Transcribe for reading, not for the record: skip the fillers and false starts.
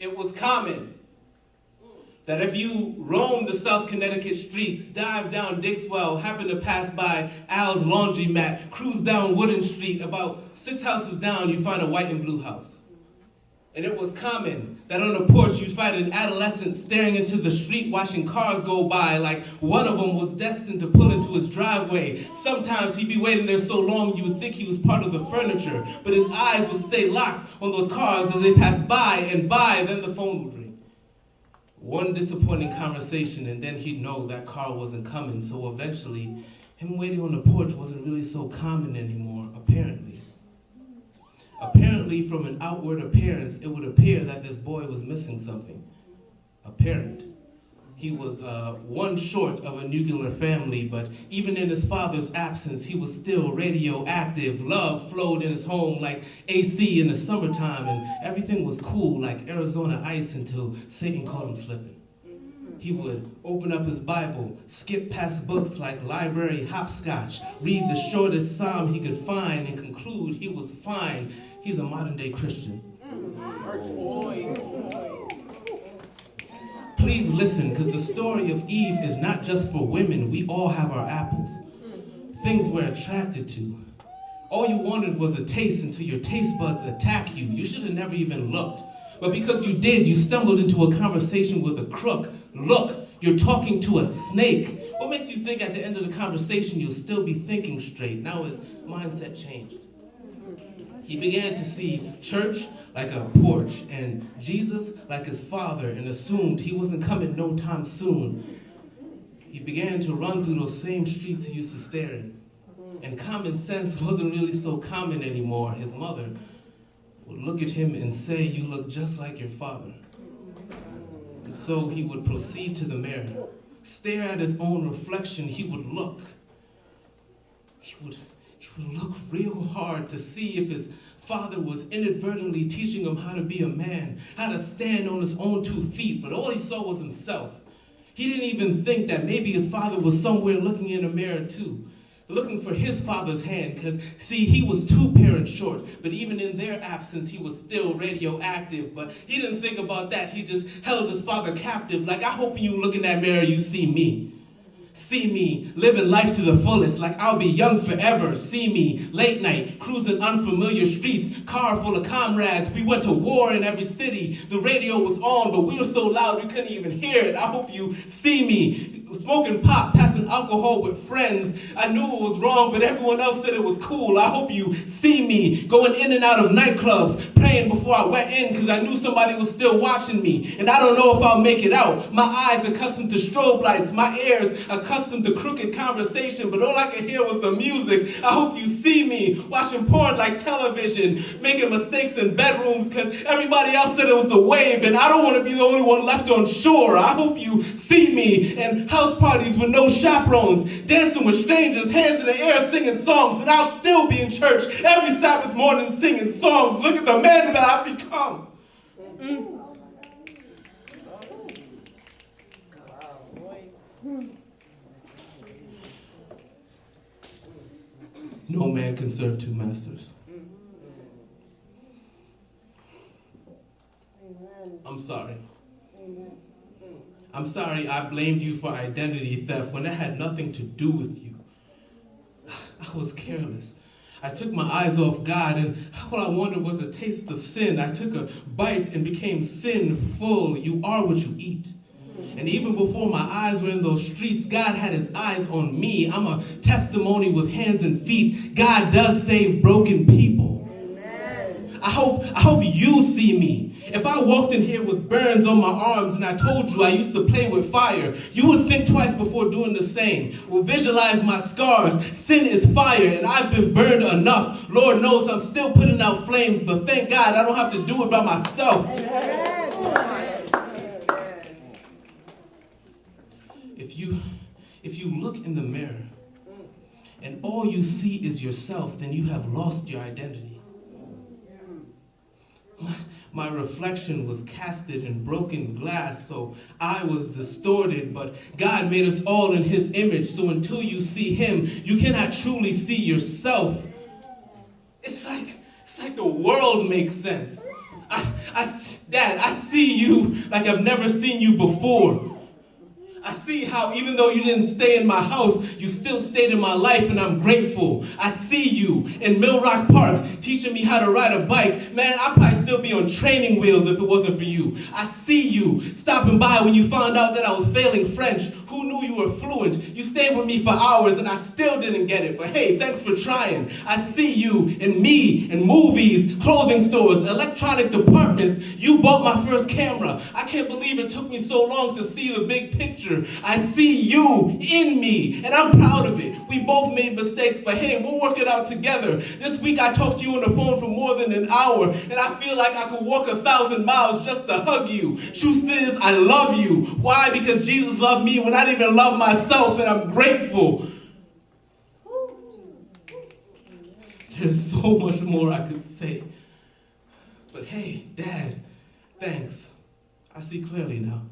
It was common that if you roamed the South Connecticut streets, dived down Dixwell, happened to pass by Al's laundromat, cruised down Wooden Street, about 6 houses down, you find a white and blue house. And it was common that on the porch you'd find an adolescent staring into the street watching cars go by like one of them was destined to pull into his driveway. Sometimes he'd be waiting there so long you would think he was part of the furniture, but his eyes would stay locked on those cars as they passed by, then the phone would ring. One disappointing conversation and then he'd know that car wasn't coming, so eventually him waiting on the porch wasn't really so common anymore, apparently. Apparently, from an outward appearance, it would appear that this boy was missing something. Apparent. He was one short of a nuclear family, but even in his father's absence, he was still radioactive. Love flowed in his home like AC in the summertime, and everything was cool like Arizona ice until Satan caught him slipping. He would open up his Bible, skip past books like library hopscotch, read the shortest psalm he could find, and conclude he was fine. He's a modern-day Christian. Please listen, because the story of Eve is not just for women. We all have our apples, things we're attracted to. All you wanted was a taste until your taste buds attack you. You should have never even looked. But because you did, you stumbled into a conversation with a crook. Look, you're talking to a snake. What makes you think at the end of the conversation you'll still be thinking straight? Now his mindset changed. He began to see church like a porch and Jesus like his father and assumed he wasn't coming no time soon. He began to run through those same streets he used to stare in. And common sense wasn't really so common anymore. His mother would look at him and say, "You look just like your father." And so he would proceed to the mirror, stare at his own reflection. He would look. He would look real hard to see if his father was inadvertently teaching him how to be a man, how to stand on his own 2 feet, but all he saw was himself. He didn't even think that maybe his father was somewhere looking in a mirror too, looking for his father's hand, because, see, he was 2 parents short, but even in their absence, he was still radioactive, but he didn't think about that. He just held his father captive, like, I hope when you look in that mirror, you see me. See me living life to the fullest, like I'll be young forever. See me late night, cruising unfamiliar streets, car full of comrades. We went to war in every city. The radio was on, but we were so loud we couldn't even hear it. I hope you see me smoking pot, passing alcohol with friends. I knew it was wrong, but everyone else said it was cool. I hope you see me going in and out of nightclubs, praying before I went in because I knew somebody was still watching me. And I don't know if I'll make it out. My eyes accustomed to strobe lights, my ears accustomed to crooked conversation, but all I could hear was the music. I hope you see me watching porn like television, making mistakes in bedrooms because everybody else said it was the wave, and I don't want to be the only one left on shore. I hope you see me in house parties with no chaperones, dancing with strangers, hands in the air, singing songs, and I'll still be in church every Sabbath morning singing songs. Look at the man that I've become. No man can serve 2 masters. I'm sorry. I'm sorry I blamed you for identity theft when that had nothing to do with you. I was careless. I took my eyes off God, and all I wanted was a taste of sin. I took a bite and became sinful. You are what you eat. And even before my eyes were in those streets, God had his eyes on me. I'm a testimony with hands and feet. God does save broken people. Amen. I hope you see me. If I walked in here with burns on my arms and I told you I used to play with fire, you would think twice before doing the same. Well, visualize my scars. Sin is fire, and I've been burned enough. Lord knows I'm still putting out flames, but thank God I don't have to do it by myself. Amen. If you look in the mirror and all you see is yourself, then you have lost your identity. My reflection was casted in broken glass, so I was distorted, but God made us all in his image, so until you see him, you cannot truly see yourself. It's like the world makes sense. Dad, I see you like I've never seen you before. I see how even though you didn't stay in my house, you still stayed in my life, and I'm grateful. I see you in Mill Rock Park teaching me how to ride a bike. Man, I'd probably still be on training wheels if it wasn't for you. I see you stopping by when you found out that I was failing French. Who knew you were fluent? You stayed with me for hours and I still didn't get it. But hey, thanks for trying. I see you in me in movies, clothing stores, electronic departments. You bought my first camera. I can't believe it took me so long to see the big picture. I see you in me, and I'm proud of it. We both made mistakes, but hey, we'll work it out together. This week I talked to you on the phone for more than an hour, and I feel like I could walk 1,000 miles just to hug you. Truth is, I love you. Why? Because Jesus loved me when I didn't even love myself, and I'm grateful. There's so much more I could say. But hey, Dad, thanks. I see clearly now.